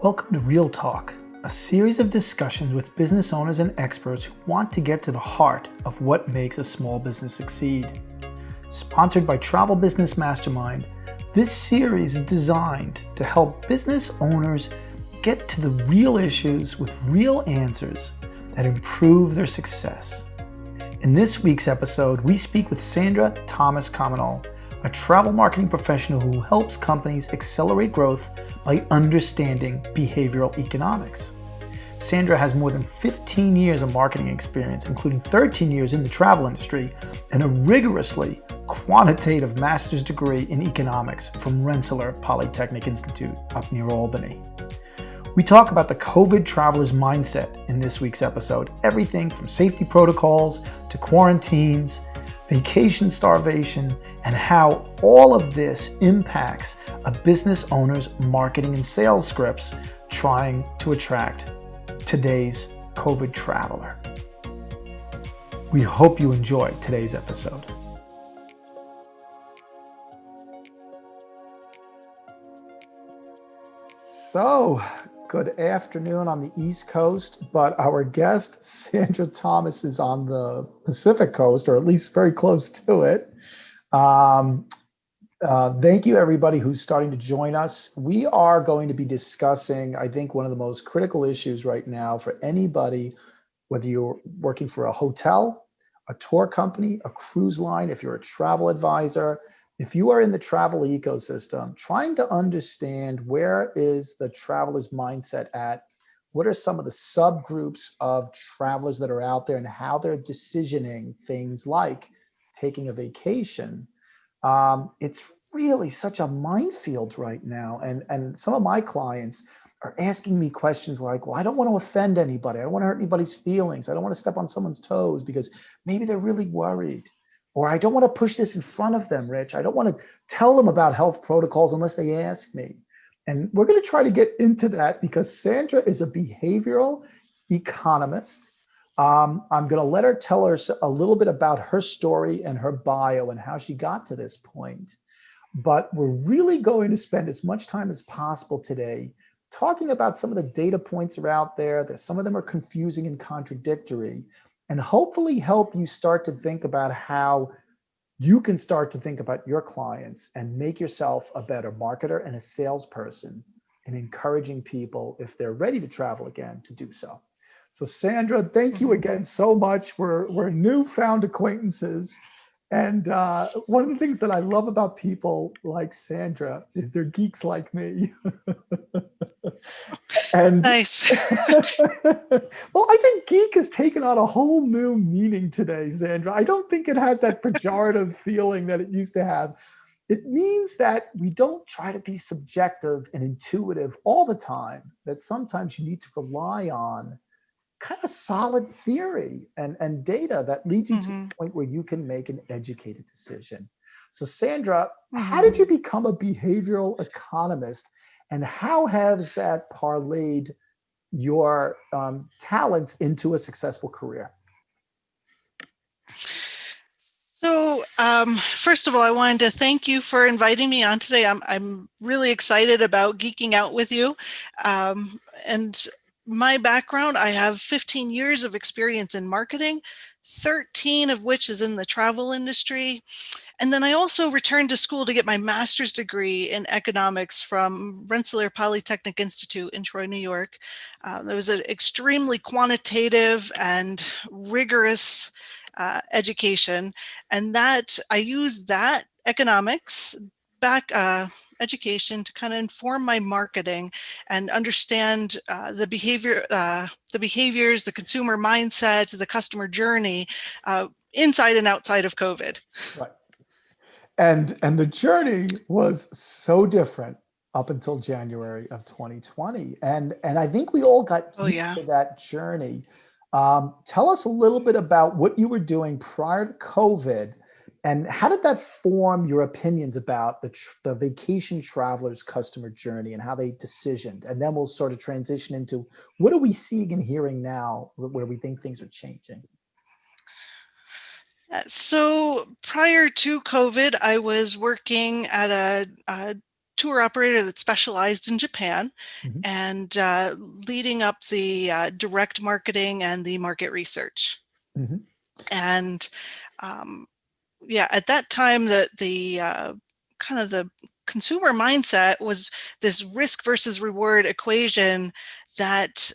Welcome to Real Talk, a series of discussions with business owners and experts who want to get to the heart of what makes a small business succeed. Sponsored by Travel Business Mastermind, this series is designed to help business owners get to the real issues with real answers that improve their success. In this week's episode, we speak with Sandra Thomas-Comenole, a travel marketing professional who helps companies accelerate growth by understanding behavioral economics. Sandra has more than 15 years of marketing experience, including 13 years in the travel industry, and a rigorously quantitative master's degree in economics from Rensselaer Polytechnic Institute up near Albany. We talk about the COVID traveler's mindset in this week's episode, everything from safety protocols to quarantines, vacation starvation, and how all of this impacts a business owner's marketing and sales scripts trying to attract today's COVID traveler. We hope you enjoy today's episode. So, good afternoon on the East Coast, but our guest, Sandra Thomas, is on the Pacific Coast, or at least very close to it. Thank you, everybody who's starting to join us. We are going to be discussing, I think, one of the most critical issues right now for anybody, whether you're working for a hotel, a tour company, a cruise line, if you're a travel advisor, if you are in the travel ecosystem, trying to understand where is the traveler's mindset at, what are some of the subgroups of travelers that are out there and how they're decisioning things like taking a vacation. It's really such a minefield right now. And some of my clients are asking me questions like, well, I don't want to offend anybody. I don't want to hurt anybody's feelings. I don't want to step on someone's toes because maybe they're really worried. Or I don't want to push this in front of them, Rich. I don't want to tell them about health protocols unless they ask me. And we're going to try to get into that because Sandra is a behavioral economist. I'm going to let her tell us a little bit about her story and her bio and how she got to this point. But we're really going to spend as much time as possible today talking about some of the data points that are out there. Some of them are confusing and contradictory, and hopefully help you start to think about how you can start to think about your clients and make yourself a better marketer and a salesperson in encouraging people, if they're ready to travel again, to do so. So Sandra, thank you again so much. We're newfound acquaintances. And one of the things that I love about people like Sandra is they're geeks like me. And nice. well, I think geek has taken on a whole new meaning today, Sandra. I don't think it has that pejorative feeling that it used to have. It means that we don't try to be subjective and intuitive all the time, that sometimes you need to rely on kind of solid theory and data that leads you to a point where you can make an educated decision. So Sandra, how did you become a behavioral economist, and how has that parlayed your talents into a successful career? So, first of all, I wanted to thank you for inviting me on today. I'm really excited about geeking out with you. And my background, I have 15 years of experience in marketing, 13 of which is in the travel industry. And then I also returned to school to get my master's degree in economics from Rensselaer Polytechnic Institute in Troy, New York. It was an extremely quantitative and rigorous education, and that I used that economics back education to kind of inform my marketing and understand the behaviors, the consumer mindset, the customer journey inside and outside of COVID. Right. And the journey was so different up until January of 2020. And I think we all got used to that journey. Tell us a little bit about what you were doing prior to COVID, and how did that form your opinions about the vacation traveler's customer journey and how they decisioned? And then we'll sort of transition into what are we seeing and hearing now where we think things are changing? So prior to COVID, I was working at a tour operator that specialized in Japan Mhm. and leading up the direct marketing and the market research. Mhm. And yeah, at that time, the kind of the consumer mindset was this risk versus reward equation that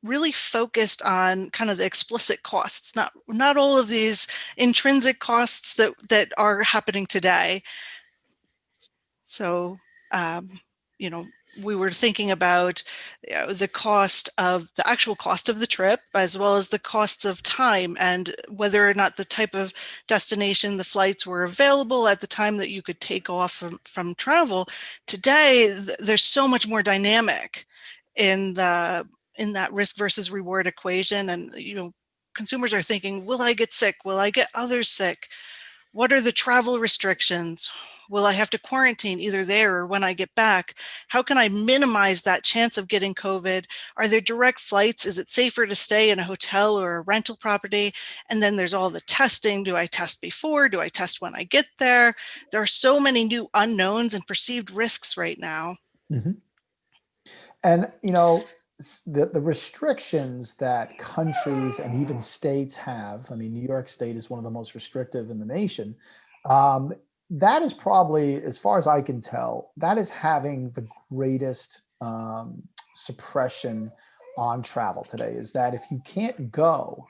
really focused on kind of the explicit costs, not all of these intrinsic costs that are happening today. So, um, you know, we were thinking about the cost of the actual cost of the trip, as well as the costs of time and whether or not the type of destination the flights were available at the time that you could take off from travel. Today, there's so much more dynamic in that risk versus reward equation. And, consumers are thinking, will I get sick? Will I get others sick? What are the travel restrictions? Will I have to quarantine either there or when I get back? How can I minimize that chance of getting COVID? Are there direct flights? Is it safer to stay in a hotel or a rental property? And then there's all the testing. Do I test before? Do I test when I get there? There are so many new unknowns and perceived risks right now. Mhm. And the restrictions that countries and even states have. I mean, New York State is one of the most restrictive in the nation. Um, that is probably, as far as I can tell, that is having the greatest suppression on travel today. Is that if you can't go,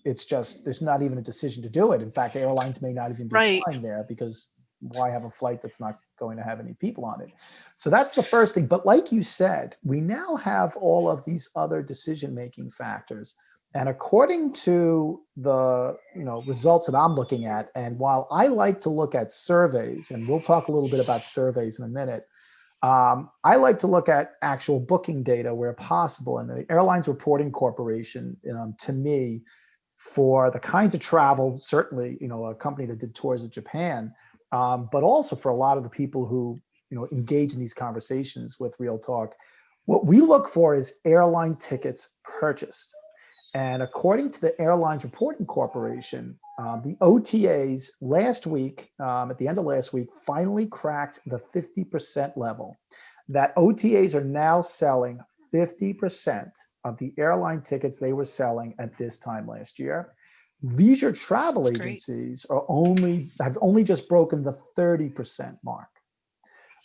it's just there's not even a decision to do it. In fact, airlines may not even be Right. flying there because why have a flight that's not going to have any people on it? So that's the first thing. But like you said, we now have all of these other decision-making factors. And according to the results that I'm looking at, and while I like to look at surveys, and we'll talk a little bit about surveys in a minute, I like to look at actual booking data where possible. And the Airlines Reporting Corporation, to me, for the kinds of travel, certainly, a company that did tours of Japan, but also for a lot of the people who, engage in these conversations with Real Talk, what we look for is airline tickets purchased. And according to the Airlines Reporting Corporation, the OTAs last week, at the end of last week, finally cracked the 50% level. That OTAs are now selling 50% of the airline tickets they were selling at this time last year. Leisure travel It's great. agencies have only just broken the 30% mark.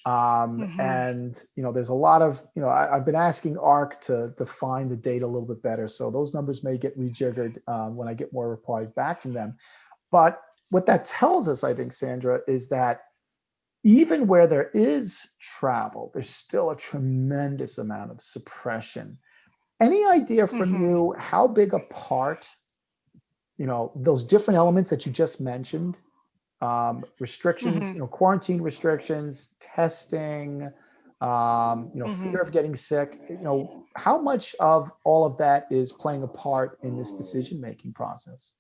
Mm-hmm. And there's a lot of I've been asking ARC to define the data a little bit better, so those numbers may get rejiggered when I get more replies back from them. But what that tells us, I think, Sandra, is that even where there is travel, there's still a tremendous amount of suppression. Any idea from Mm-hmm. you how big a part, those different elements that you just mentioned, restrictions, Mm-hmm. quarantine restrictions, testing, Mm-hmm. fear of getting sick, how much of all of that is playing a part in this decision-making process?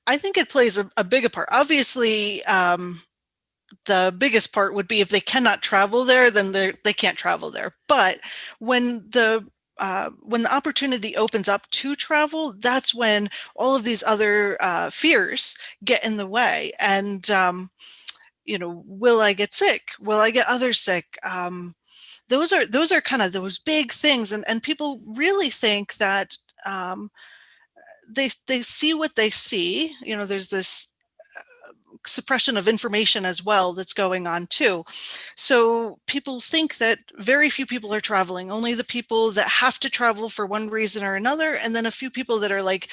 I think it plays a bigger part. Obviously, the biggest part would be if they cannot travel there, then they can't travel there. But when the opportunity opens up to travel, that's when all of these other fears get in the way. And will I get sick? Will I get others sick? Those are kind of those big things, and people really think that they see what they see. There's this suppression of information as well that's going on too. So people think that very few people are traveling, only the people that have to travel for one reason or another, and then a few people that are like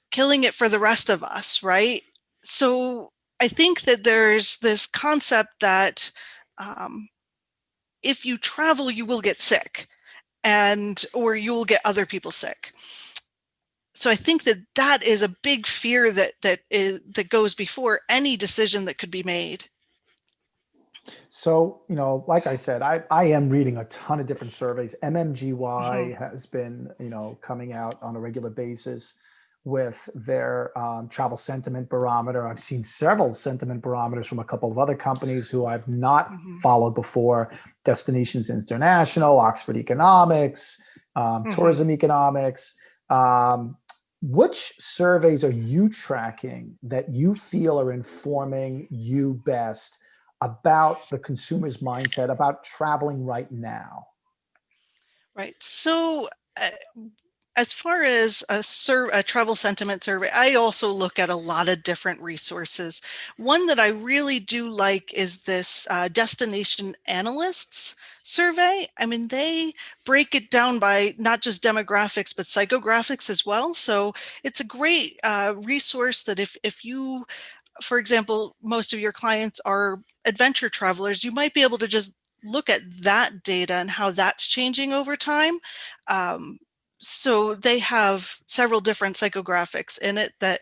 killing it for the rest of us, right? So I think that there's this concept that um, if you travel, you will get sick, and or you will get other people sick. So I think that is a big fear that goes before any decision that could be made. So, like I said, I am reading a ton of different surveys. Mm-hmm. MMGY has been, coming out on a regular basis with their travel sentiment barometer. I've seen several sentiment barometers from a couple of other companies who I've not Mm-hmm. followed before: Destinations International, Oxford Economics, Mm-hmm. Tourism Economics. Um, which surveys are you tracking that you feel are informing you best about the consumer's mindset about traveling right now? Right. So, uh, as far as a travel sentiment survey, I also look at a lot of different resources. One that I really do like is this destination analysts survey. I mean, they break it down by not just demographics, but psychographics as well. So it's a great resource that if you, for example, most of your clients are adventure travelers, you might be able to just look at that data and how that's changing over time. Um, so they have several different psychographics in it that,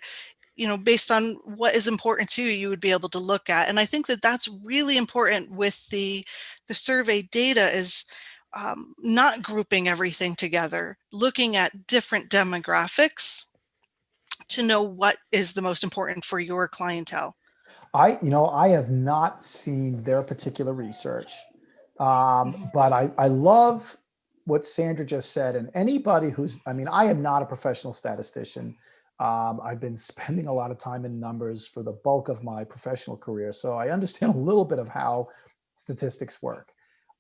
based on what is important to you, you would be able to look at. And I think that that's really important with the survey data is not grouping everything together, looking at different demographics to know what is the most important for your clientele. I have not seen their particular research, Mhm. but I love what Sandra just said. And anybody who's, I mean, I am not a professional statistician. I've been spending a lot of time in numbers for the bulk of my professional career, so I understand a little bit of how statistics work.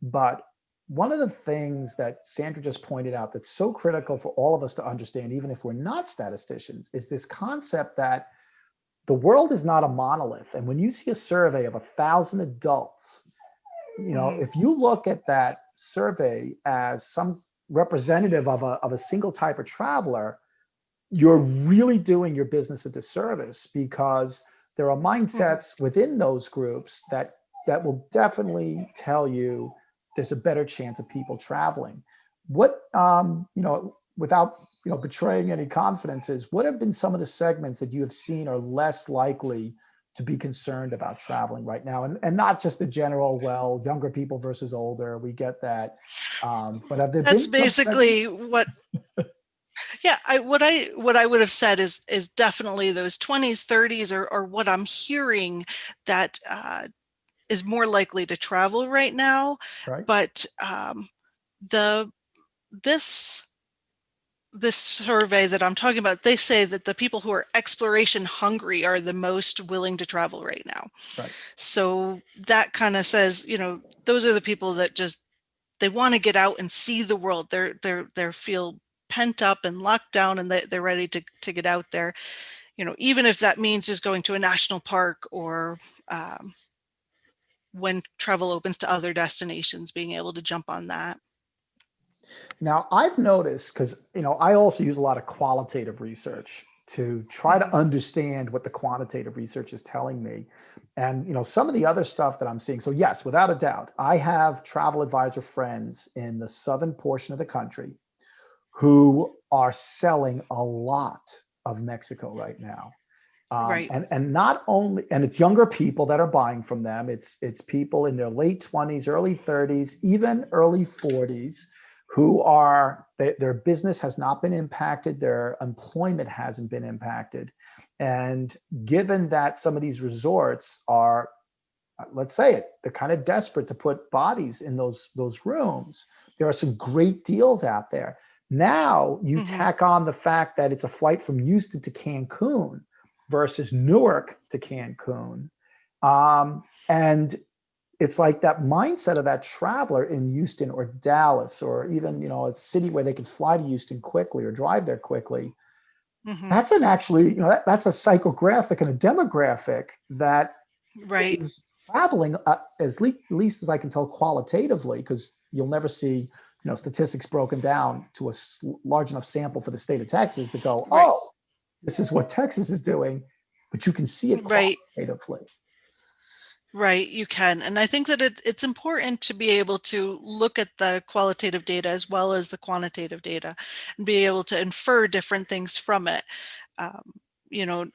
But one of the things that Sandra just pointed out that's so critical for all of us to understand, even if we're not statisticians, is this concept that the world is not a monolith. And when you see a survey of 1,000 adults, Mhm. if you look at that survey as some representative of a single type of traveler, you're really doing your business a disservice, because there are Mhm. mindsets within those groups that will definitely tell you there's a better chance of people traveling. What without betraying any confidences, what have been some of the segments that you have seen are less likely to be concerned about traveling right now? And not just the general, well, younger people versus older, we get that. But have there That's been some segments? basically what, yeah, what I would have said is definitely those 20s, 30s or what I'm hearing that is more likely to travel right now. Right. But the this this survey that I'm talking about, they say that the people who are exploration hungry are the most willing to travel right now. Right. So that kind of says, those are the people that just they want to get out and see the world. They're feel pent up and locked down, and they're ready to get out there. Even if that means just going to a national park or um, when travel opens to other destinations, being able to jump on that. Now, I've noticed, because I also use a lot of qualitative research to try to Mhm. understand what the quantitative research is telling me. And some of the other stuff that I'm seeing. So yes, without a doubt, I have travel advisor friends in the southern portion of the country who are selling a lot of Mexico right now. Right. And not only, and it's younger people that are buying from them. It's people in their late 20s, early 30s, even early 40s, who are their business has not been impacted, their employment hasn't been impacted. And given that some of these resorts are, let's say it, they're kind of desperate to put bodies in those rooms, there are some great deals out there. Now you Hmm. tack on the fact that it's a flight from Houston to Cancun versus Newark to Cancun. And it's like that mindset of that traveler in Houston or Dallas, or even, a city where they can fly to Houston quickly or drive there quickly. Hmm. That's an actually, that's a psychographic and a demographic that Right. is traveling, least as I can tell qualitatively, because you'll never see, statistics broken down to a large enough sample for the state of Texas to go, Right. oh, this is what Texas is doing, but you can see it Right. qualitatively. Right, you can. And I think that it's important to be able to look at the qualitative data as well as the quantitative data and be able to infer different things from it. Um, you know,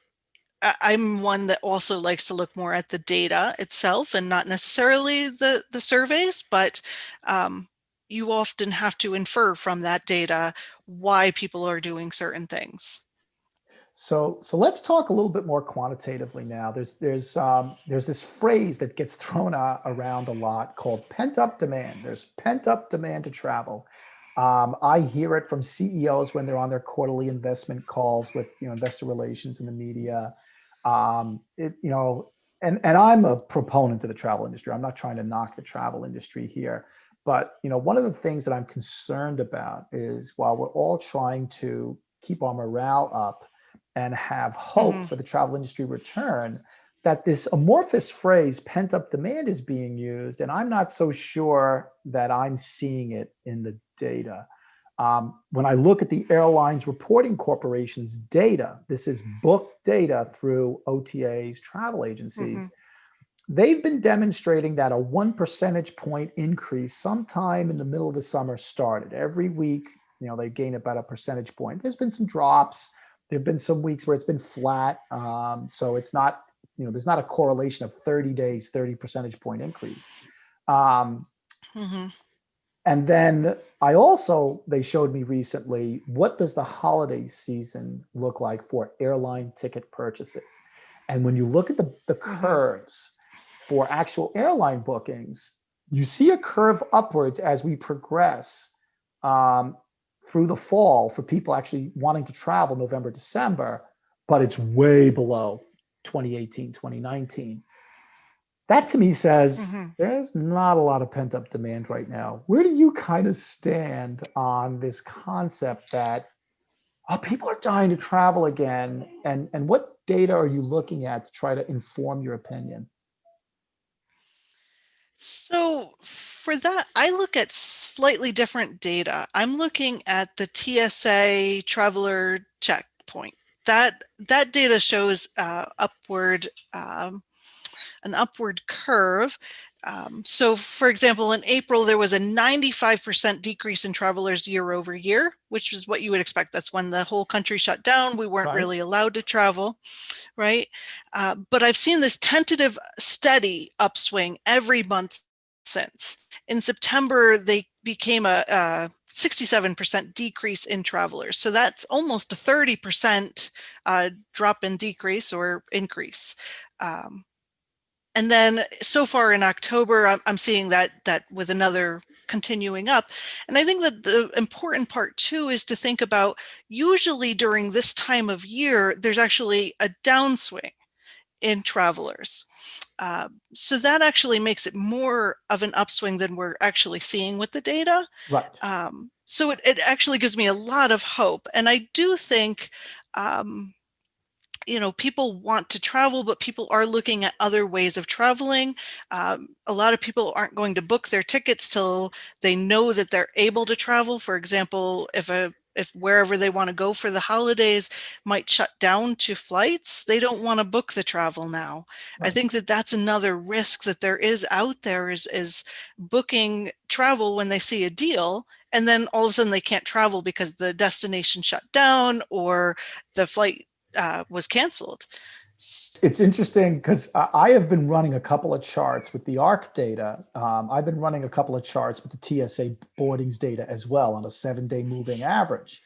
I'm one that also likes to look more at the data itself and not necessarily the surveys, but um, you often have to infer from that data why people are doing certain things. So let's talk a little bit more quantitatively now. There's this phrase that gets thrown around a lot called pent up demand. There's pent up demand to travel. I hear it from CEOs when they're on their quarterly investment calls with investor relations and the media. It and I'm a proponent of the travel industry. I'm not trying to knock the travel industry here, but one of the things that I'm concerned about is while we're all trying to keep our morale up and have hope Mm-hmm. for the travel industry return, that this amorphous phrase pent up demand is being used, and I'm not so sure that I'm seeing it in the data. When I look at the Airlines Reporting Corporation's data, this is booked data through OTAs, travel Mm-hmm. agencies. They've been demonstrating that a 1 percentage point increase sometime in the middle of the summer started. Every week, they gain about a percentage point. There's been some drops. There have been some weeks where it's been flat. So it's not, there's not a correlation of 30 days, 30 percentage point increase. Um, Mm-hmm. and then they showed me recently, what does the holiday season look like for airline ticket purchases? And when you look at the Mm-hmm. curves for actual airline bookings, you see a curve upwards as we progress um, through the fall for people actually wanting to travel November, December, but it's way below 2018, 2019. That to me says Mm-hmm. there's not a lot of pent up demand right now. Where do you kind of stand on this concept that people are dying to travel again? And what data are you looking at to try to inform your opinion? So for that, I look at slightly different data. I'm looking at the TSA traveler checkpoint. That data shows an upward curve. So, for example, in April, there was a 95% decrease in travelers year over year, which is what you would expect. That's when the whole country shut down. We weren't Right. really allowed to travel, right? But I've seen this tentative, steady upswing every month since. In September, they became a 67% decrease in travelers. So that's almost a 30% drop in decrease or increase. And then so far in October, I'm seeing that with another continuing up. And I think that the important part too is to think about usually during this time of year, there's actually a downswing in travelers. So that actually makes it more of an upswing than we're actually seeing with the data. Right. So it actually gives me a lot of hope. And I do think people want to travel, but people are looking at other ways of traveling. A lot of people aren't going to book their tickets till they know that they're able to travel. For example, if wherever they want to go for the holidays might shut down to flights, they don't want to book the travel now. I Right. think that that's another risk that there is out there is booking travel when they see a deal, and then all of a sudden they can't travel because the destination shut down or the flight was canceled. It's interesting because I have been running a couple of charts with the ARC data. I've been running a couple of charts with the TSA boardings data as well on a 7-day moving average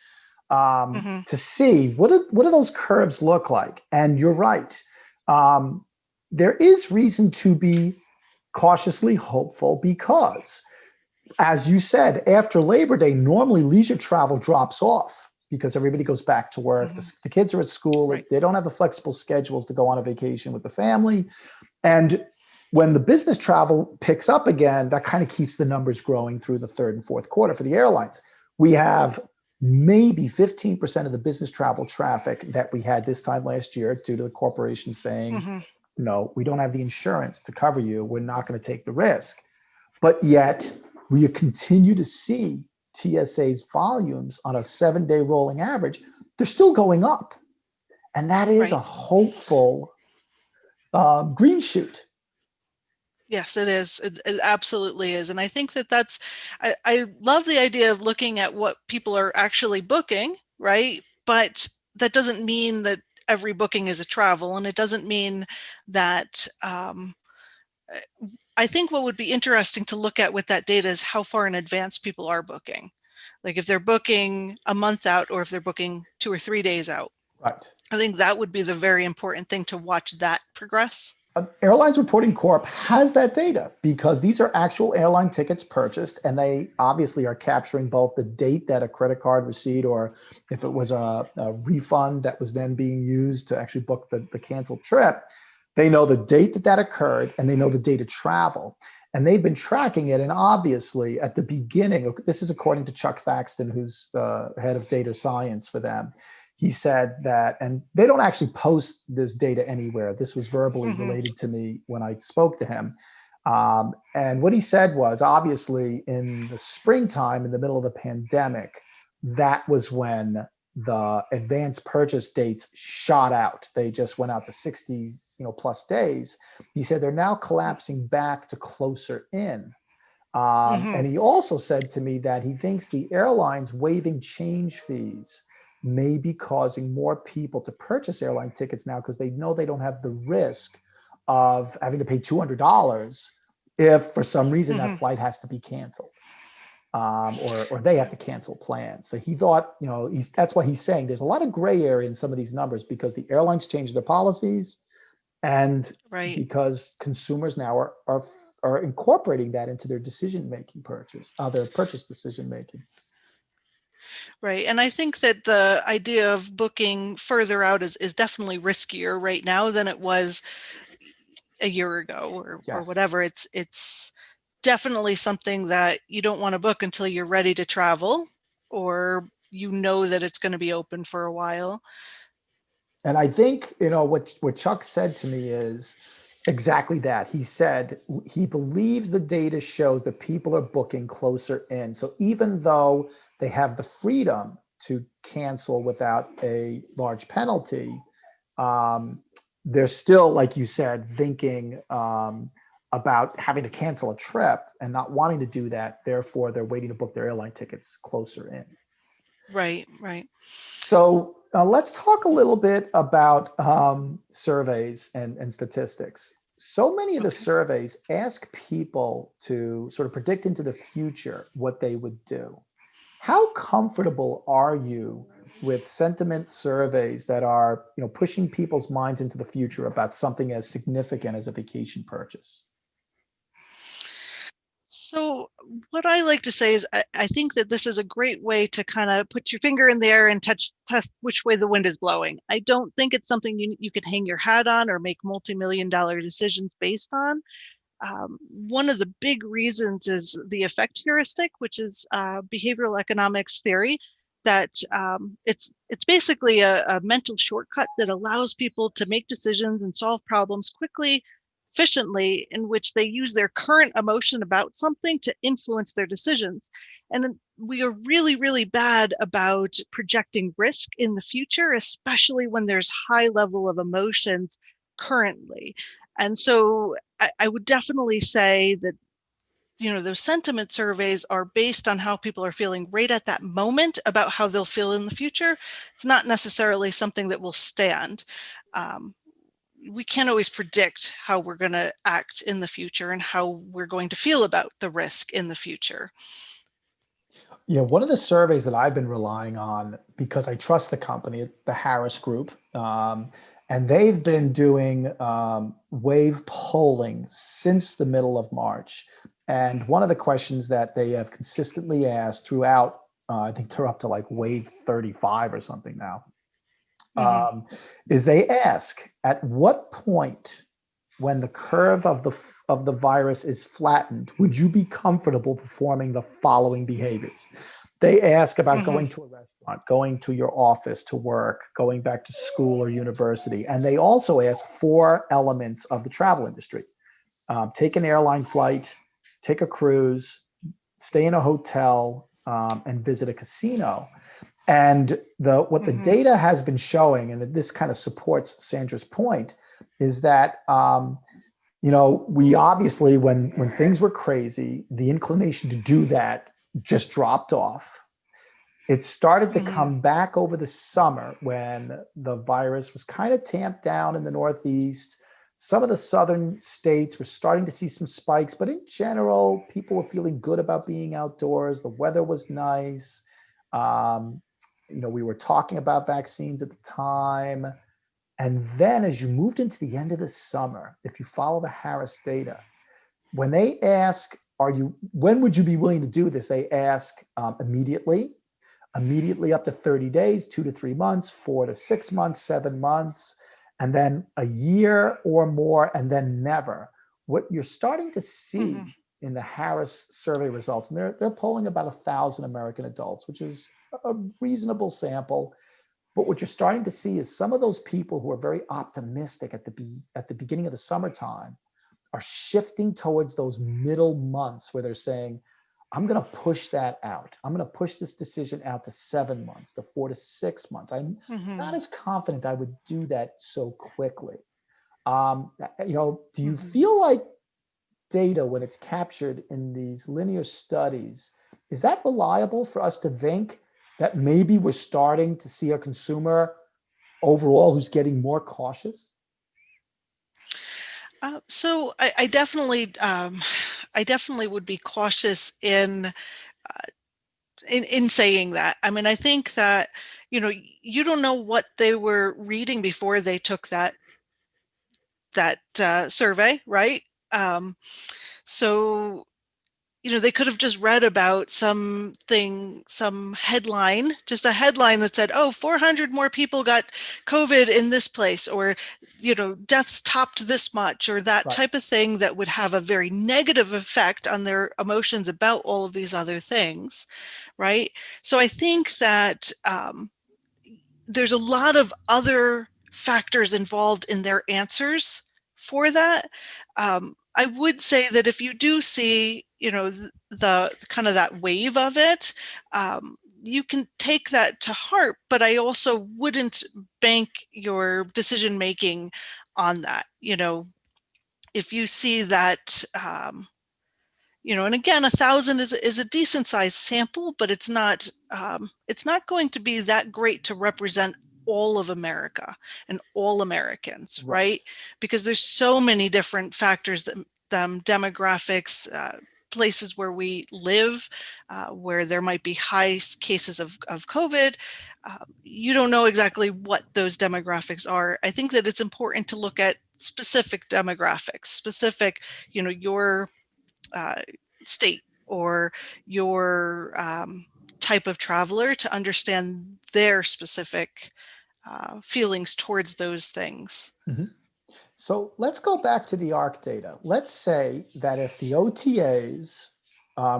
Mm-hmm. to see what do those curves look like. And you're right. Um, there is reason to be cautiously hopeful because, as you said, after Labor Day, normally leisure travel drops off because everybody goes back to work. Mm-hmm. The kids are at school. Right. They don't have the flexible schedules to go on a vacation with the family. And when the business travel picks up again, that kind of keeps the numbers growing through the third and fourth quarter for the airlines. We have maybe 15% of the business travel traffic that we had this time last year due to the corporation saying, Mm-hmm. no, we don't have the insurance to cover you. We're not going to take the risk. But yet we continue to see TSA's volumes on a 7-day rolling average. They're still going up. And that is a Right. hopeful green shoot. Yes, it is. It absolutely is. And I think I love the idea of looking at what people are actually booking, right? But that doesn't mean that every booking is a travel. And it doesn't mean that, I think what would be interesting to look at with that data is how far in advance people are booking. Like if they're booking a month out or if they're booking 2 or 3 days out. Right. I think that would be the very important thing to watch that progress. Airlines Reporting Corp has that data because these are actual airline tickets purchased, and they obviously are capturing both the date that a credit card receipt or if it was a refund that was then being used to actually book the canceled trip. They know the date that that occurred, and they know the date of travel. And they've been tracking it. And obviously, at the beginning, this is according to Chuck Thaxton, who's the head of data science for them. He said that, and they don't actually post this data anywhere. This was verbally Mm-hmm. related to me when I spoke to him. And what he said was, obviously, in the springtime, in the middle of the pandemic, that was when the advanced purchase dates shot out. They just went out to 60, plus days. He said they're now collapsing back to closer in. Mm-hmm. And he also said to me that he thinks the airlines waiving change fees may be causing more people to purchase airline tickets now because they know they don't have the risk of having to pay $200 if for some reason Mm-hmm. that flight has to be canceled, or they have to cancel plans. So he thought, that's why he's saying there's a lot of gray area in some of these numbers because the airlines changed their policies and Right. because consumers now are incorporating that into their decision making their purchase decision making. Right. And I think that the idea of booking further out is definitely riskier right now than it was a year ago or Yes. whatever. It's definitely something that you don't want to book until you're ready to travel or you know that it's going to be open for a while. And I think, what Chuck said to me is exactly that. He said he believes the data shows that people are booking closer in. So even though they have the freedom to cancel without a large penalty, um, they're still, like you said, thinking about having to cancel a trip and not wanting to do that. Therefore, they're waiting to book their airline tickets closer in. Right, right. So let's talk a little bit about surveys and statistics. So many of the Okay. surveys ask people to sort of predict into the future what they would do. How comfortable are you with sentiment surveys that are, pushing people's minds into the future about something as significant as a vacation purchase? So, what I like to say is, I think that this is a great way to kind of put your finger in the air and test which way the wind is blowing. I don't think it's something you could hang your hat on or make multi-million-dollar decisions based on. One of the big reasons is the effect heuristic, which is behavioral economics theory. That it's basically a mental shortcut that allows people to make decisions and solve problems quickly, efficiently, in which they use their current emotion about something to influence their decisions. And we are really, really bad about projecting risk in the future, especially when there's high level of emotions currently. And so I would definitely say that, those sentiment surveys are based on how people are feeling right at that moment about how they'll feel in the future. It's not necessarily something that will stand. Um, we can't always predict how we're going to act in the future and how we're going to feel about the risk in the future. Yeah, one of the surveys that I've been relying on because I trust the company, the Harris Group, and they've been doing wave polling since the middle of March. And one of the questions that they have consistently asked throughout, I think they're up to like wave 35 or something now, Mm-hmm. is they ask at what point when the curve of the virus is flattened, would you be comfortable performing the following behaviors? They ask about Mm-hmm. going to a restaurant, going to your office to work, going back to school or university. And they also ask four elements of the travel industry. Take an airline flight, take a cruise, stay in a hotel, and visit a casino. And what the Mm-hmm. data has been showing, and this kind of supports Sandra's point, is that we obviously when things were crazy, the inclination to do that just dropped off. It started to Mm-hmm. come back over the summer when the virus was kind of tamped down in the Northeast. Some of the southern states were starting to see some spikes, but in general, people were feeling good about being outdoors. The weather was nice. Um, we were talking about vaccines at the time. And then as you moved into the end of the summer, if you follow the Harris data, when they ask, when would you be willing to do this? They ask immediately up to 30 days, 2 to 3 months, 4 to 6 months, 7 months. and then a year or more, and then never. What you're starting to Mm-hmm. see in the Harris survey results, and they're polling about 1,000 American adults, which is a reasonable sample. But what you're starting to see is some of those people who are very optimistic at the beginning of the summertime are shifting towards those middle months where they're saying, I'm going to push that out. I'm going to push this decision out to 7 months, to 4 to 6 months. I'm not Mm-hmm. as confident I would do that so quickly. Do you Mm-hmm. feel like data, when it's captured in these linear studies, is that reliable for us to think that maybe we're starting to see a consumer overall who's getting more cautious? I definitely would be cautious in saying that. I mean, I think that you don't know what they were reading before they took that survey, right? Um, so they could have just read about some headline, just a headline that said, oh, 400 more people got COVID in this place, or, deaths topped this much, or that Right. type of thing that would have a very negative effect on their emotions about all of these other things, right? So I think that there's a lot of other factors involved in their answers for that. I would say that if you do see, the kind of that wave of it, you can take that to heart, but I also wouldn't bank your decision making on that. If you see that, and again, 1,000 is a decent sized sample, but it's not going to be that great to represent all of America and all Americans, Right. right? Because there's so many different factors that demographics, places where we live, where there might be high cases of COVID. You don't know exactly what those demographics are. I think that it's important to look at specific demographics, specific, your uh, state or your type of traveler, to understand their specific feelings towards those things. Mhm. So let's go back to the ARC data. Let's say that if the OTAs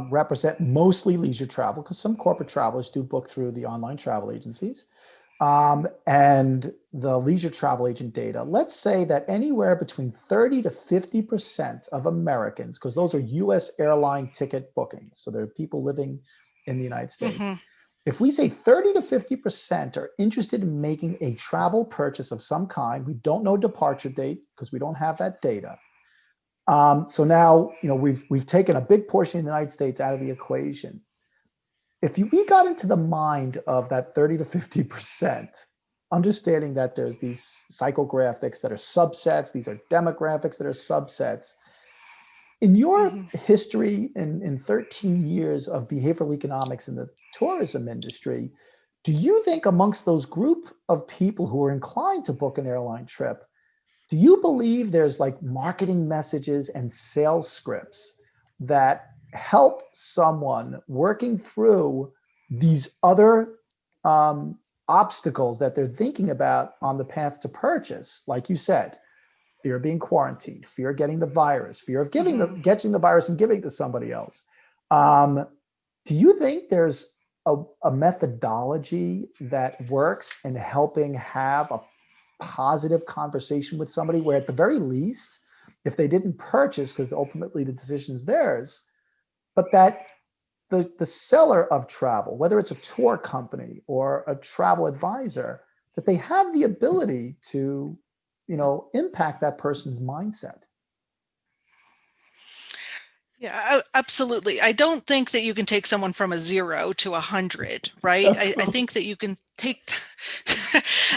represent mostly leisure travel, because some corporate travelers do book through the online travel agencies, and the leisure travel agent data, let's say that anywhere between 30 to 50% of Americans, because those are US airline ticket bookings, so there are people living in the United States. Mm-hmm. If we say 30 to 50% are interested in making a travel purchase of some kind, we don't know departure date because we don't have that data. So now, we've taken a big portion of the United States out of the equation. If we got into the mind of that 30 to 50%, understanding that there's these psychographics that are subsets, these are demographics that are subsets. In your Mm-hmm. history in 13 years of behavioral economics in the tourism industry, do you think amongst those group of people who are inclined to book an airline trip, do you believe there's like marketing messages and sales scripts that help someone working through these other obstacles that they're thinking about on the path to purchase? Like you said, fear of being quarantined, fear of getting the virus, fear of Mm-hmm. getting the virus and giving it to somebody else. Um, do you think there's a methodology that works in helping have a positive conversation with somebody where, at the very least, if they didn't purchase, because ultimately the decision is theirs, but that the seller of travel, whether it's a tour company or a travel advisor, that they have the ability to, impact that person's mindset? Yeah, absolutely. I don't think that you can take someone from a 0 to 100, right? I think that you can take,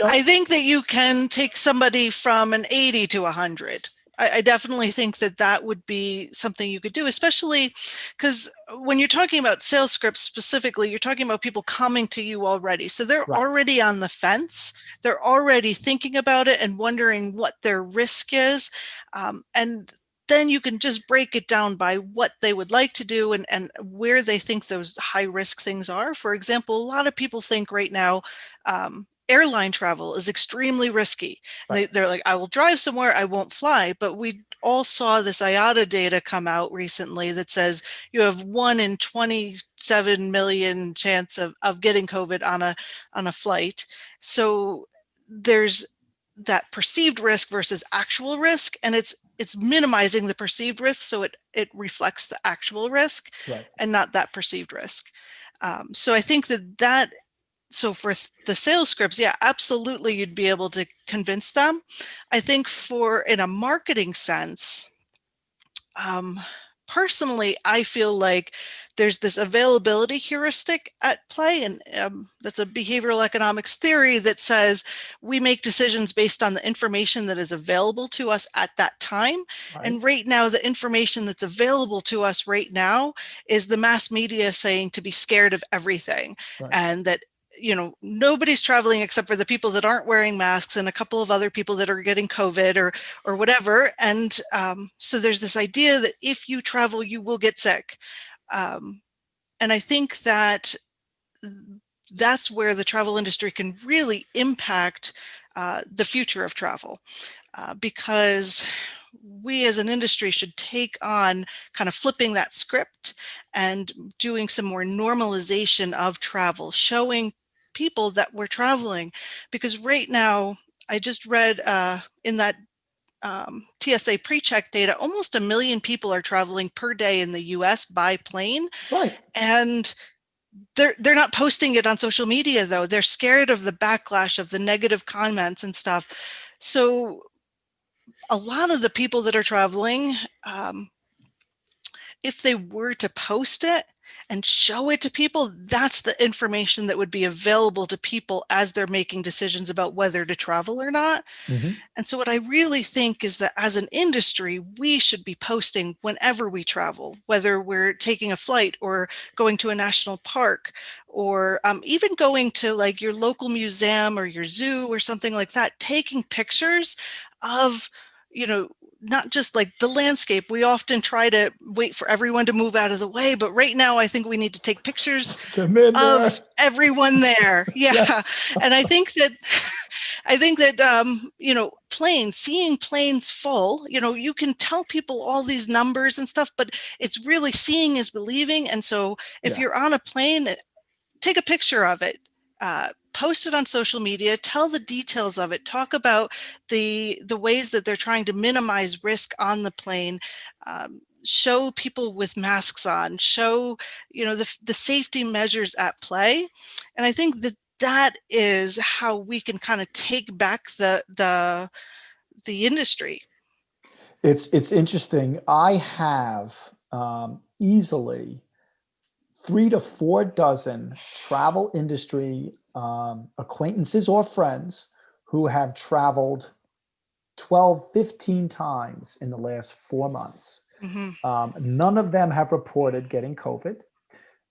I Yep. think that you can take somebody from an 80 to 100. I definitely think that that would be something you could do, especially because when you're talking about sales scripts specifically, you're talking about people coming to you already. So they're Right. already on the fence. They're already thinking about it and wondering what their risk is. And then you can just break it down by what they would like to do, and where they think those high risk things are. For example, a lot of people think right now, airline travel is extremely risky. And Right. they're like, I will drive somewhere, I won't fly. But we all saw this IATA data come out recently that says you have 1 in 27 million chance of getting COVID on a flight. So there's that perceived risk versus actual risk, and it's minimizing the perceived risk so it reflects the actual risk Right. and not that perceived risk. So I think that so for the sales scripts, yeah, absolutely, you'd be able to convince them. I think for in a marketing sense, um, personally, I feel like there's this availability heuristic at play, and that's a behavioral economics theory that says we make decisions based on the information that is available to us at that time. Right. And right now, the information that's available to us right now is the mass media saying to be scared of everything, Right. and that nobody's traveling except for the people that aren't wearing masks and a couple of other people that are getting COVID or whatever. And so there's this idea that if you travel, you will get sick. And I think that that's where the travel industry can really impact the future of travel, because we as an industry should take on kind of flipping that script and doing some more normalization of travel, showing people that we're traveling. Because right now, I just read in that TSA pre-check data, almost 1 million people are traveling per day in the US by plane. Right. And they're not posting it on social media, though. They're scared of the backlash, of the negative comments and stuff. So a lot of the people that are traveling, if they were to post it and show it to people, that's the information that would be available to people as they're making decisions about whether to travel or not. Mm-hmm. And so what I really think is that as an industry, we should be posting whenever we travel, whether we're taking a flight or going to a national park, or even going to like your local museum or your zoo or something like that, taking pictures of, not just like the landscape. We often try to wait for everyone to move out of the way, but right now I think we need to take pictures Them in of there. everyone there. Yeah. Yes. And I think that planes, seeing planes full, you can tell people all these numbers and stuff, but it's really seeing is believing. And so if Yeah. you're on a plane, take a picture of it, post it on social media, tell the details of it, talk about the ways that they're trying to minimize risk on the plane, show people with masks on, show the safety measures at play. And I think that is how we can kind of take back the industry. It's interesting. I have easily 3 to 4 dozen travel industry acquaintances or friends who have traveled 12, 15 times in the last 4 months. Hmm. None of them have reported getting COVID.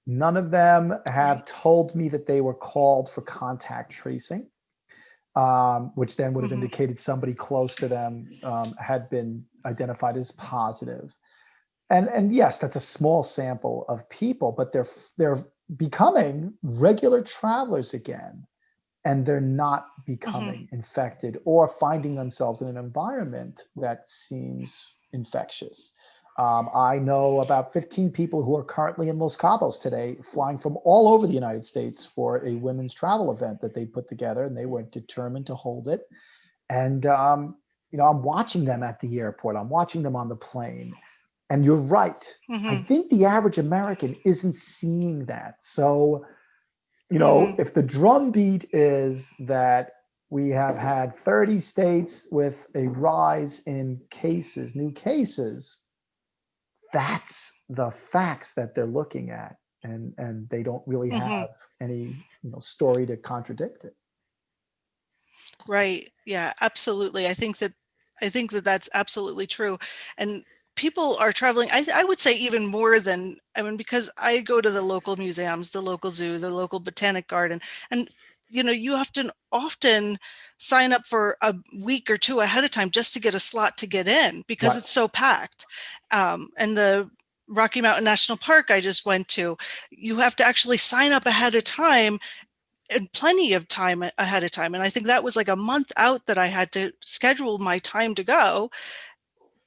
None of them Right. have told me that they were called for contact tracing, which then would have Hmm. indicated somebody close to them had been identified as positive. And yes, that's a small sample of people, but they're becoming regular travelers again, and they're not Hmm. becoming infected or finding themselves in an environment that seems infectious. I know about 15 people who are currently in Los Cabos today, flying from all over the United States for a women's travel event that they put together, and they were determined to hold it. And I'm watching them at the airport. I'm watching them on the plane. And you're right. I Hmm. think the average American isn't seeing that. So, Hmm. if the drumbeat is that we have had 30 states with a rise in cases, new cases, that's the facts that they're looking at. And they don't really Hmm. have any, story to contradict it. Right. Yeah, absolutely. I think that that's absolutely true. And people are traveling, I would say even more than, I mean, because I go to the local museums, the local zoo, the local botanic garden, and you have to often sign up for a week or two ahead of time just to get a slot to get in because Right. it's so packed. And the Rocky Mountain National Park I just went to, you have to actually sign up ahead of time and plenty of time ahead of time. And I think that was like a month out that I had to schedule my time to go,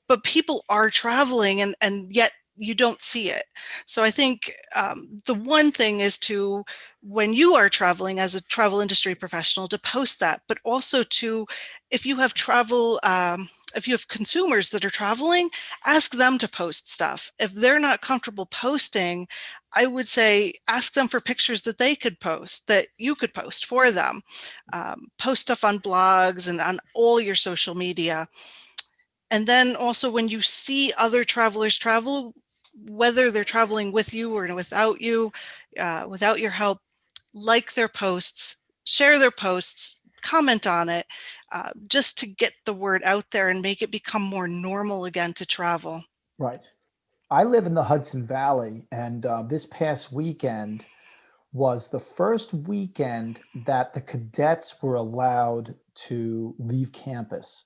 but people are traveling, and yet you don't see it. So I think the one thing is to, when you are traveling as a travel industry professional, to post that, but also to, if you have if you have consumers that are traveling, ask them to post stuff. If they're not comfortable posting, I would say ask them for pictures that they could post, that you could post for them. Post stuff on blogs and on all your social media. And then also, when you see other travelers travel, whether they're traveling with you or without you, without your help, like their posts, share their posts, comment on it, just to get the word out there and make it become more normal again to travel. Right. I live in the Hudson Valley, and this past weekend was the first weekend that the cadets were allowed to leave campus.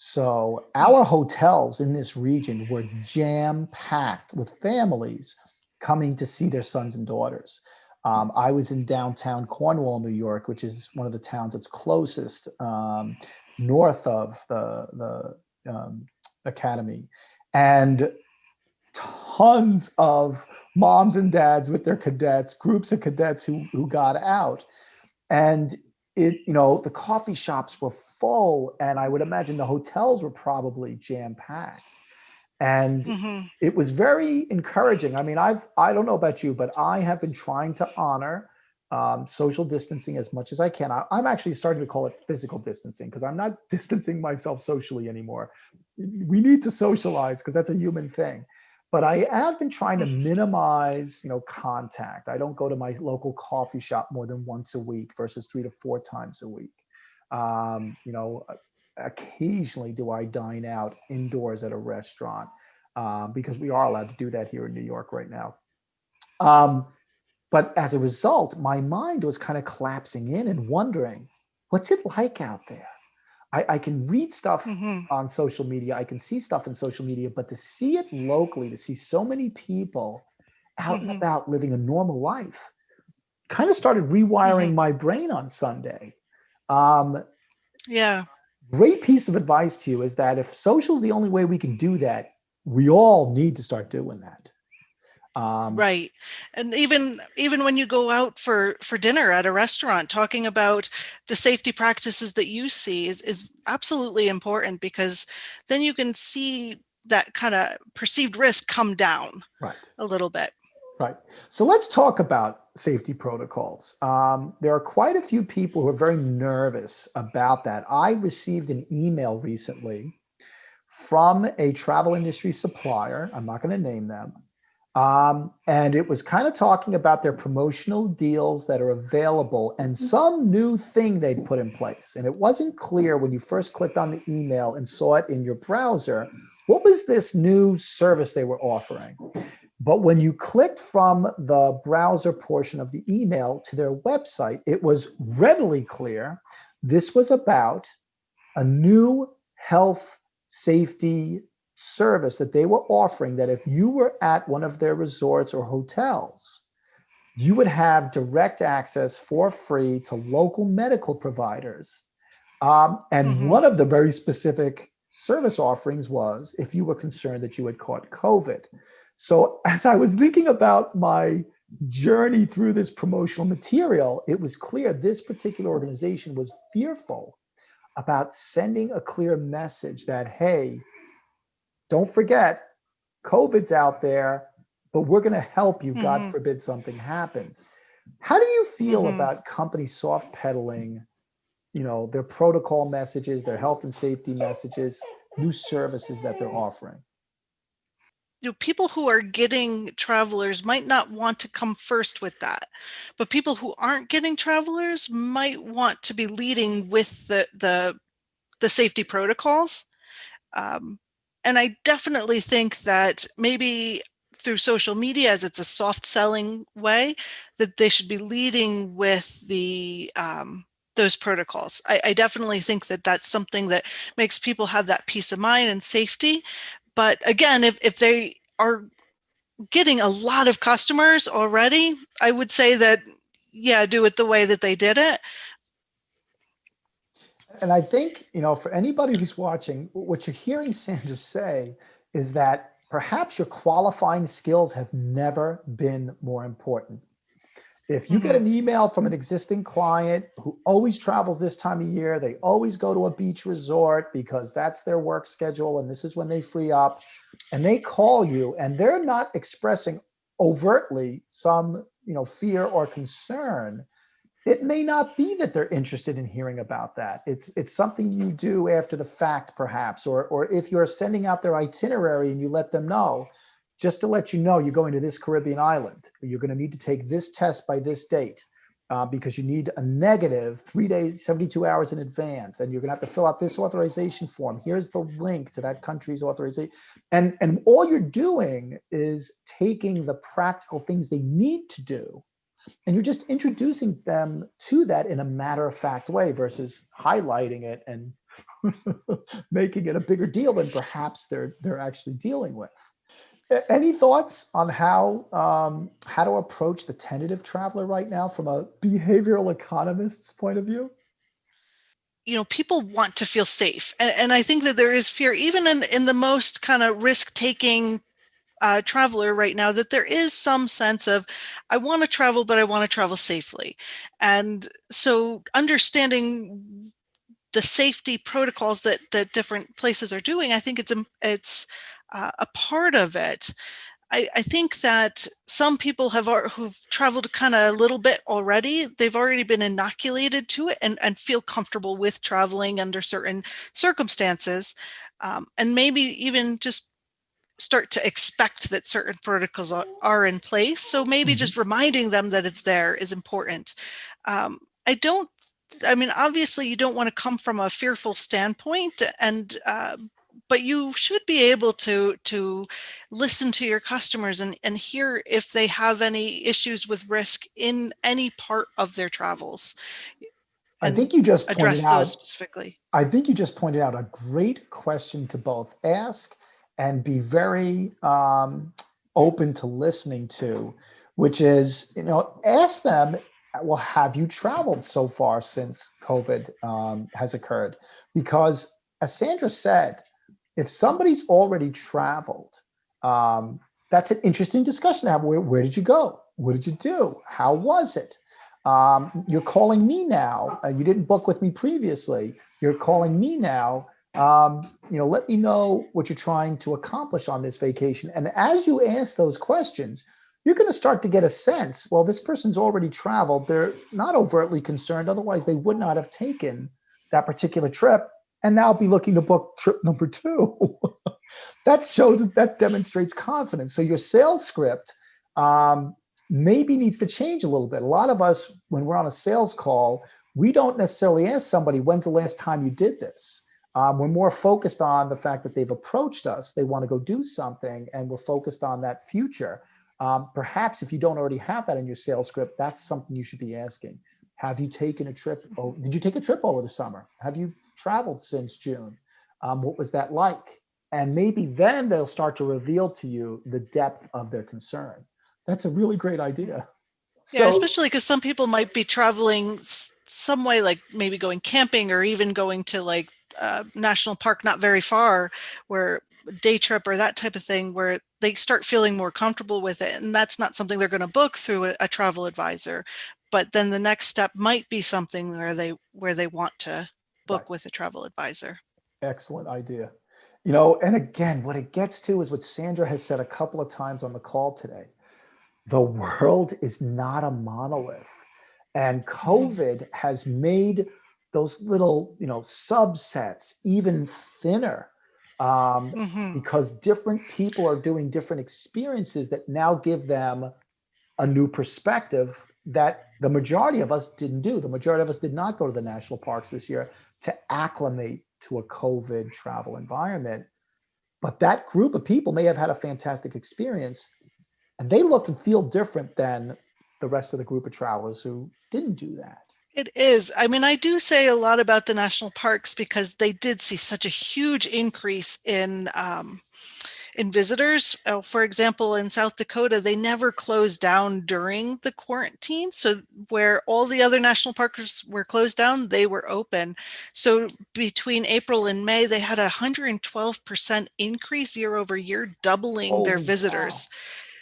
So our hotels in this region were jam packed with families coming to see their sons and daughters. I was in downtown Cornwall, New York, which is one of the towns that's closest north of the academy, and tons of moms and dads with their cadets, groups of cadets who got out. And the coffee shops were full, and I would imagine the hotels were probably jam packed. And Mm-hmm. it was very encouraging. I mean, I don't know about you, but I have been trying to honor social distancing as much as I can. I'm actually starting to call it physical distancing because I'm not distancing myself socially anymore. We need to socialize because that's a human thing. But I have been trying to minimize, contact. I don't go to my local coffee shop more than once a week versus 3 to 4 times a week. Occasionally do I dine out indoors at a restaurant because we are allowed to do that here in New York right now. Um, but as a result, my mind was kind of collapsing in and wondering, what's it like out there? I can read stuff Mm-hmm. on social media, I can see stuff in social media, but to see it locally, to see so many people out and Mm-hmm. about living a normal life, kind of started Mm-hmm. rewiring my brain on Sunday. Um, Yeah. Great piece of advice to you is that if social is the only way we can do that, we all need to start doing that. Um, Right. And even when you go out for dinner at a restaurant, talking about the safety practices that you see is absolutely important, because then you can see that kind of perceived risk come down right. a little bit. Right. So let's talk about safety protocols. There are quite a few people who are very nervous about that. I received an email recently from a travel industry supplier. I'm not going to name them. And it was kind of talking about their promotional deals that are available and some new thing they'd put in place. And it wasn't clear when you first clicked on the email and saw it in your browser, what was this new service they were offering? But when you clicked from the browser portion of the email to their website, it was readily clear this was about a new health safety service that they were offering, that if you were at one of their resorts or hotels, you would have direct access for free to local medical providers. And Hmm. one of the very specific service offerings was if you were concerned that you had caught COVID. So as I was thinking about my journey through this promotional material, it was clear this particular organization was fearful about sending a clear message that, hey, don't forget, COVID's out there, but we're going to help you. God Hmm. forbid something happens. How do you feel Hmm. about companies soft pedaling, their protocol messages, their health and safety messages, new services that they're offering? People who are getting travelers might not want to come first with that, but people who aren't getting travelers might want to be leading with the safety protocols. Um, and I definitely think that maybe through social media, as it's a soft selling way, that they should be leading with the those protocols. I definitely think that that's something that makes people have that peace of mind and safety. But again, if they are getting a lot of customers already, I would say that yeah, do it the way that they did it. And I think, for anybody who's watching, what you're hearing Sandra say is that perhaps your qualifying skills have never been more important. If you get Hmm. an email from an existing client who always travels this time of year, they always go to a beach resort because that's their work schedule and this is when they free up, and they call you and they're not expressing overtly some, fear or concern, it may not be that they're interested in hearing about that. It's something you do after the fact, perhaps, or if you're sending out their itinerary and you let them know, just to let you know, you're going to this Caribbean island. You're going to need to take this test by this date. Because you need a negative 3 days, 72 hours in advance, and you're going to have to fill out this authorization form. Here's the link to that country's authorization, and all you're doing is taking the practical things they need to do, and you're just introducing them to that in a matter of fact way versus highlighting it and making it a bigger deal than perhaps they're actually dealing with. Any thoughts on how to approach the tentative traveler right now from a behavioral economist's point of view? People want to feel safe. And I think that there is fear, even in the most kind of risk taking traveler right now, that there is some sense of, I want to travel, but I want to travel safely. And so understanding the safety protocols that different places are doing, I think it's a part of it. I think that some people who've traveled kind of a little bit already, they've already been inoculated to it and feel comfortable with traveling under certain circumstances, and maybe even just start to expect that certain protocols are in place. So maybe Mhm. just reminding them that it's there is important. Um, I don't, I mean, obviously, you don't want to come from a fearful standpoint, and but you should be able to listen to your customers and hear if they have any issues with risk in any part of their travels I and think you just pointed address those out specifically. I think you just pointed out a great question to both ask and be very open to listening to, which is, ask them, well, have you traveled so far since COVID has occurred? Because as Sandra said, if somebody's already traveled, um, that's an interesting discussion to have. Where did you go? What did you do? How was it? You're calling me now. You didn't book with me previously. You're calling me now. Let me know what you're trying to accomplish on this vacation. And as you ask those questions, you're going to start to get a sense. Well, this person's already traveled. They're not overtly concerned. Otherwise, they would not have taken that particular trip and now be looking to book trip number two. That demonstrates confidence. So your sales script um, maybe needs to change a little bit. A lot of us, when we're on a sales call, we don't necessarily ask somebody, when's the last time you did this? We're more focused on the fact that they've approached us, they want to go do something, and we're focused on that future. Perhaps if you don't already have that in your sales script, that's something you should be asking. Have you taken a trip? Oh, did you take a trip over the summer? Have you traveled since June? What was that like? And maybe then they'll start to reveal to you the depth of their concern. That's a really great idea. Yeah, So especially because some people might be traveling some way, like maybe going camping or even going to like national park not very far, where day trip or that type of thing, where they start feeling more comfortable with it. And that's not something they're going to book through a travel advisor. But then the next step might be something where they want to right, book with a travel advisor. excellent idea. And again, what it gets to is what Sandra has said a couple of times on the call today. The world is not a monolith. And Mhm. COVID has made those little, subsets even thinner, um, Mhm. because different people are doing different experiences that now give them a new perspective that the majority of us didn't do. The majority of us did not go to the national parks this year to acclimate to a COVID travel environment. But that group of people may have had a fantastic experience, and they look and feel different than the rest of the group of travelers who didn't do that. It is. I mean, I do say a lot about the national parks because they did see such a huge increase in visitors. For example, in South Dakota, they never closed down during the quarantine. So where all the other national parks were closed down, they were open. So between April and May, they had 112% increase year over year, doubling their Holy cow. visitors.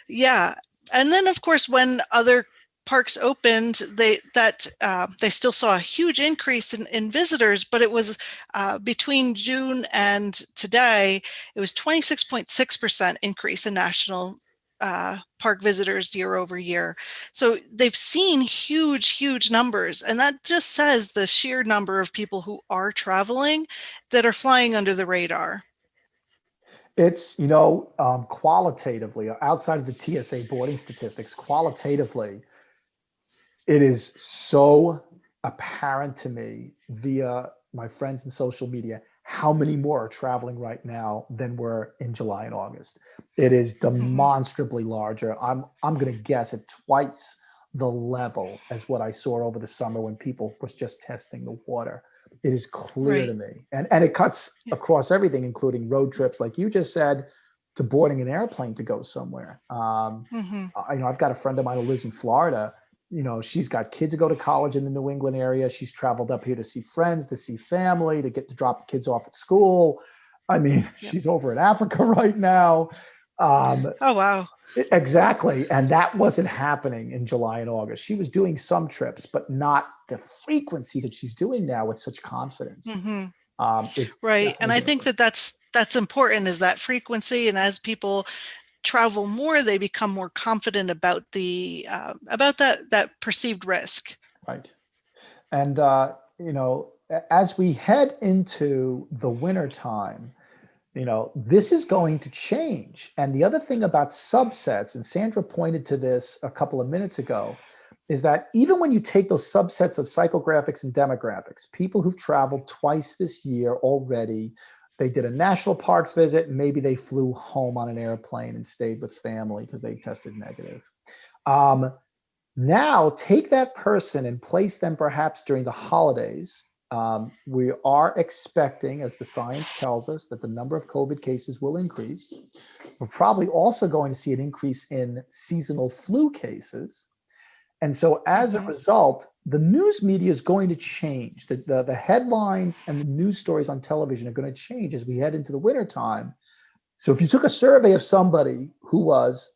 Yeah. And then of course, when other parks opened, they still saw a huge increase in visitors, but it was between June and today, it was 26.6% increase in national park visitors year over year. So they've seen huge numbers, and that just says the sheer number of people who are traveling that are flying under the radar. It's, qualitatively, outside of the TSA boarding statistics, qualitatively, it is so apparent to me via my friends in social media how many more are traveling right now than were in July and August. It is Mhm. demonstrably larger. I'm going to guess at twice the level as what I saw over the summer when people was just testing the water. It is clear to Right. me, and it cuts Yeah. across everything, including road trips, like you just said, to boarding an airplane to go somewhere. Hmm. I've got a friend of mine who lives in Florida. She's got kids who go to college in the New England area. She's traveled up here to see friends, to see family, to get to drop the kids off at school. I mean, Yep. she's over in Africa right now. Um, Oh, wow. exactly. And that wasn't happening in July and August. She was doing some trips, but not the frequency that she's doing now with such confidence. Hmm. It's Right. And definitely I think different. that's important, is that frequency. And as people travel more, they become more confident about the about that perceived risk. Right. And, as we head into the winter time, this is going to change. And the other thing about subsets, and Sandra pointed to this a couple of minutes ago, is that even when you take those subsets of psychographics and demographics, people who've traveled twice this year already, they did a national parks visit, and maybe they flew home on an airplane and stayed with family because they tested negative. Um, Now, take that person and place them perhaps during the holidays. We are expecting, as the science tells us, that the number of COVID cases will increase. We're probably also going to see an increase in seasonal flu cases. And so, as a Hmm. result, the news media is going to change. The headlines and the news stories on television are going to change as we head into the wintertime. So, if you took a survey of somebody who was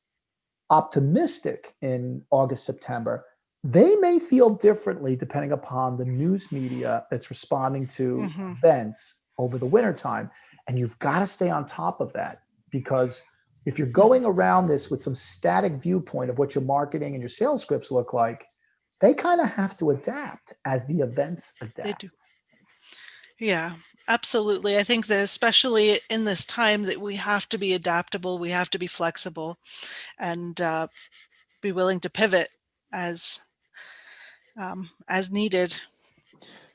optimistic in August, September, they may feel differently depending upon the news media that's responding to Hmm. events over the wintertime. And you've got to stay on top of that, because if you're Hmm. going around this with some static viewpoint of what your marketing and your sales scripts look like, they kind of have to adapt as the events They adapt. do. Yeah, absolutely. I think that especially in this time, that we have to be adaptable, we have to be flexible, and be willing to pivot as needed.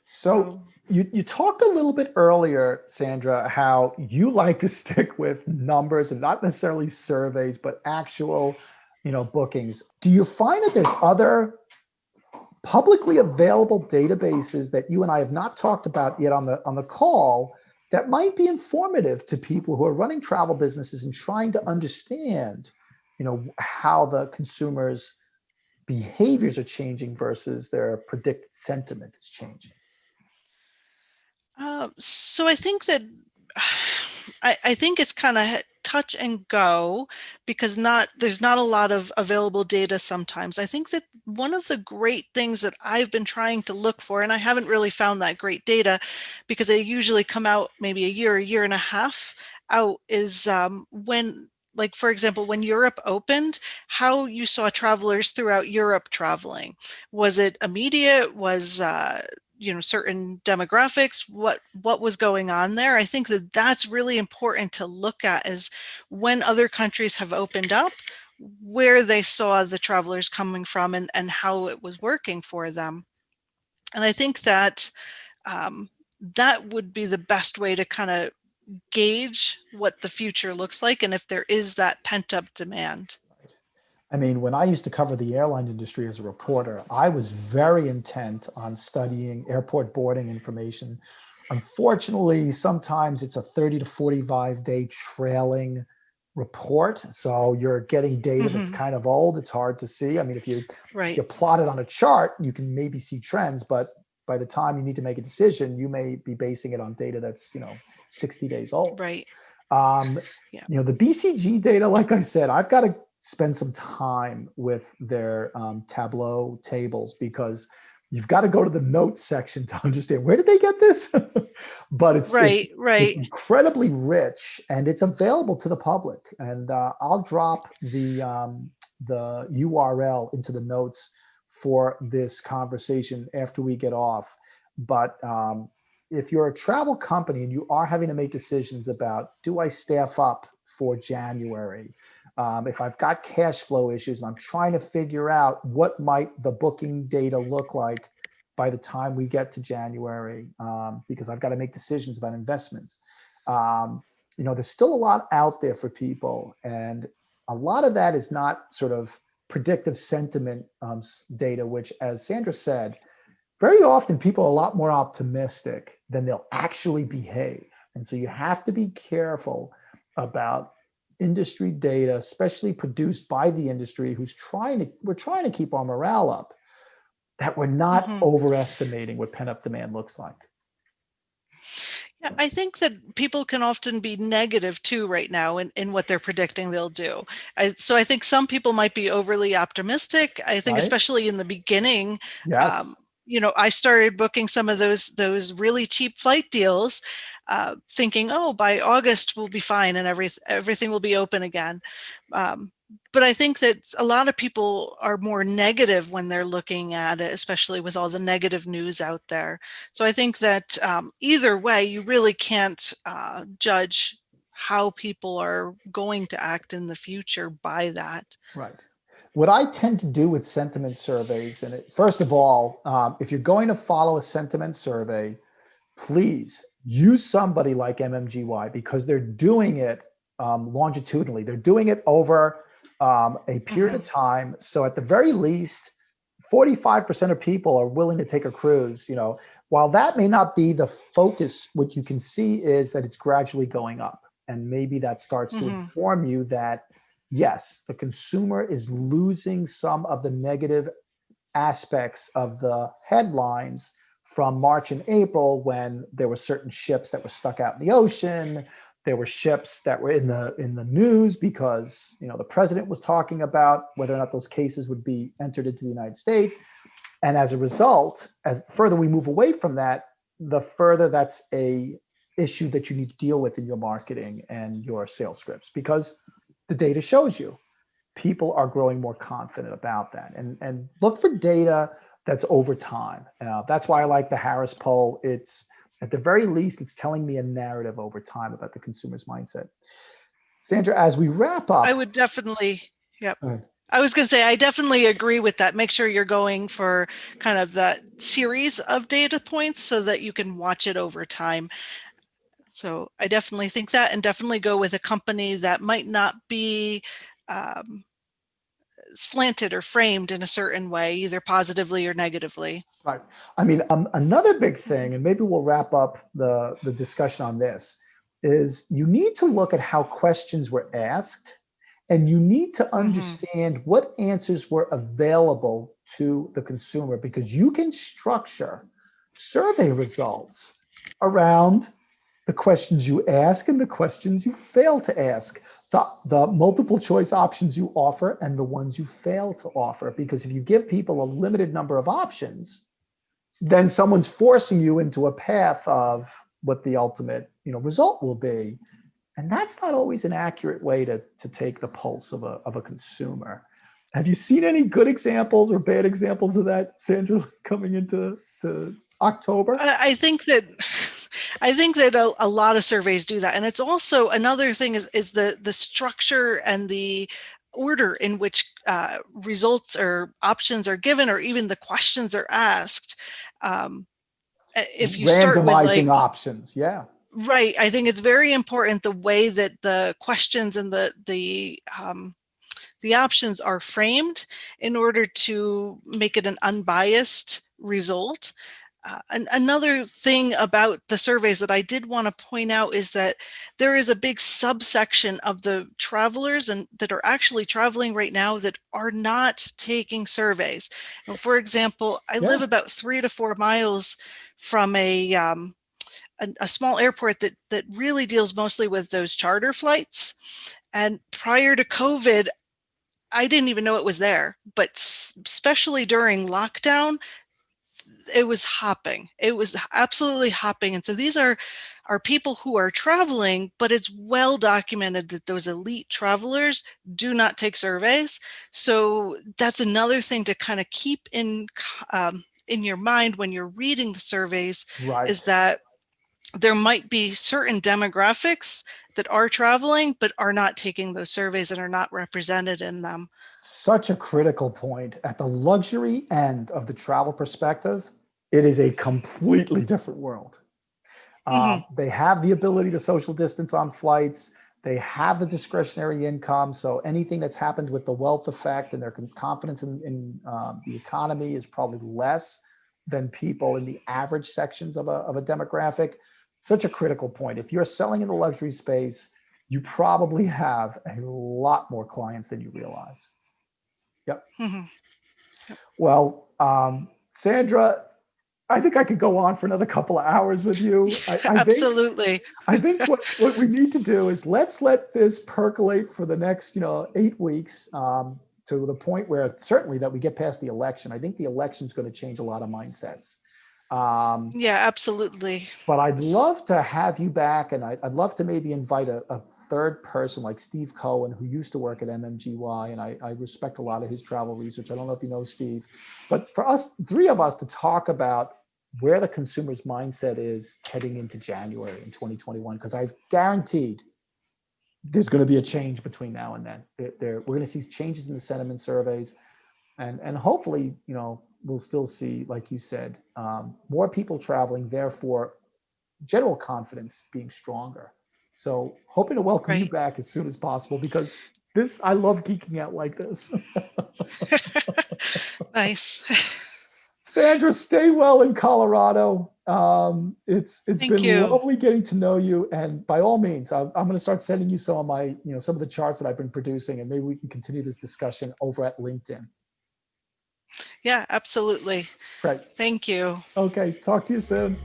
So So, you talked a little bit earlier, Sandra, how you like to stick with numbers and not necessarily surveys, but actual, bookings. Do you find that there's other publicly available databases that you and I have not talked about yet on the call that might be informative to people who are running travel businesses and trying to understand, how the consumers' behaviors are changing versus their predicted sentiment is changing? so I think that I think it's kind of touch and go, because there's not a lot of available data sometimes. I think that one of the great things that I've been trying to look for, and I haven't really found that great data because they usually come out maybe a year and a half out, is when, like, for example, when Europe opened, how you saw travelers throughout Europe traveling. Was it immediate? Was certain demographics, what was going on there. I think that that's really important to look at, is when other countries have opened up, where they saw the travelers coming from, and how it was working for them. And I think that um, that would be the best way to kind of gauge what the future looks like, and if there is that pent up demand. I mean, when I used to cover the airline industry as a reporter, I was very intent on studying airport boarding information. Unfortunately, sometimes it's a 30 to 45 day trailing report. So you're getting data that's Hmm. kind of old. It's hard to see. I mean, if you Right. plot it on a chart, you can maybe see trends, but by the time you need to make a decision, you may be basing it on data that's 60 days old. Right. Um, Yeah. the BCG data, like I said, I've got to spend some time with their Tableau tables because you've got to go to the notes section to understand where did they get this. But Right. it's Right. incredibly rich and it's available to the public. And I'll drop the URL into the notes for this conversation after we get off. But if you're a travel company and you are having to make decisions about, do I staff up for January? If I've got cash flow issues and I'm trying to figure out what might the booking data look like by the time we get to January, because I've got to make decisions about investments. There's still a lot out there for people, and a lot of that is not sort of predictive sentiment data, which, as Sandra said, very often people are a lot more optimistic than they'll actually behave. And so you have to be careful about industry data, especially produced by the industry we're trying to keep our morale up, that we're not Hmm. overestimating what pent-up demand looks like. Yeah, I think that people can often be negative too right now in what they're predicting they'll do. So I think some people might be overly optimistic. I think Right? especially in the beginning, Yes. um, I started booking some of those really cheap flight deals, thinking, oh, by August we'll be fine and everything will be open again. Um, but I think that a lot of people are more negative when they're looking at it, especially with all the negative news out there. So I think that either way, you really can't judge how people are going to act in the future by that. Right. What I tend to do with sentiment surveys, and first of all, if you're going to follow a sentiment survey, please use somebody like MMGY because they're doing it longitudinally. They're doing it over a period Hmm. of time. So at the very least, 45% of people are willing to take a cruise. While that may not be the focus, what you can see is that it's gradually going up. And maybe that starts to Hmm. inform you that, yes, the consumer is losing some of the negative aspects of the headlines from March and April, when there were certain ships that were stuck out in the ocean. There were ships that were in the news because the president was talking about whether or not those cases would be entered into the United States. And as a result, as further we move away from that, the further that's a issue that you need to deal with in your marketing and your sales scripts, because the data shows you people are growing more confident about that. And look for data that's over time. That's why I like the Harris poll. It's at the very least, it's telling me a narrative over time about the consumer's mindset. Sandra, as we wrap I up, would definitely, yep. go ahead. I was going to say, I definitely agree with that. Make sure you're going for kind of that series of data points so that you can watch it over time. So I definitely think that, and definitely go with a company that might not be um, slanted or framed in a certain way, either positively or negatively. Right. I mean, another big thing, and maybe we'll wrap up the discussion on this, is you need to look at how questions were asked, and you need to Mm-hmm. understand what answers were available to the consumer, because you can structure survey results around the questions you ask and the questions you fail to ask, the multiple choice options you offer and the ones you fail to offer. Because if you give people a limited number of options, then someone's forcing you into a path of what the ultimate result will be. And that's not always an accurate way to take the pulse of a consumer. Have you seen any good examples or bad examples of that, Sandra, coming into October? I think that I think that a lot of surveys do that, and it's also another thing is the structure and the order in which results or options are given, or even the questions are asked. Um, if you start with Randomizing like, options. Yeah. right, I think it's very important the way that the questions and the options are framed in order to make it an unbiased result. Another thing about the surveys that I did want to point out is that there is a big subsection of the travelers and that are actually traveling right now that are not taking surveys. For example, I live Yeah, about 3 to 4 miles from a small airport that really deals mostly with those charter flights. And prior to COVID, I didn't even know it was there, but especially during lockdown, it was hopping. It was absolutely hopping. And so these are people who are traveling, but it's well documented that those elite travelers do not take surveys. So that's another thing to kind of keep in your mind when you're reading the surveys, is right. that there might be certain demographics that are traveling but are not taking those surveys and are not represented in them. Such a critical point. At the luxury end of the travel perspective, it is a completely different world. Hmm. They have the ability to social distance on flights. They have the discretionary income. So anything that's happened with the wealth effect and their confidence in the economy is probably less than people in the average sections of a demographic. Such a critical point. If you're selling in the luxury space, you probably have a lot more clients than you realize. Yep. Hmm. Well, Sandra, I think I could go on for another couple of hours with you. Absolutely. I think what we need to do is let's let this percolate for the next 8 weeks, to the point where certainly that we get past the election. I think the election is going to change a lot of mindsets. Um, Yeah, absolutely. but I'd love to have you back, and I'd love to maybe invite a third person like Steve Cohen, who used to work at MMGY, and I respect a lot of his travel research. I don't know if you know Steve, but for us, three of us, to talk about where the consumer's mindset is heading into January in 2021, because I've guaranteed there's going to be a change between now and then. We're going to see changes in the sentiment surveys, and hopefully, we'll still see, like you said, more people traveling, therefore general confidence being stronger. So hoping to welcome you Right. back as soon as possible, because I love geeking out like this. Nice. Sandra, stay well in Colorado. It's Thank been you. lovely getting to know you, and by all means, I'm going to start sending you some of my, some of the charts that I've been producing, and maybe we can continue this discussion over at LinkedIn. Yeah, absolutely. Right. Thank you. Okay. Talk to you soon.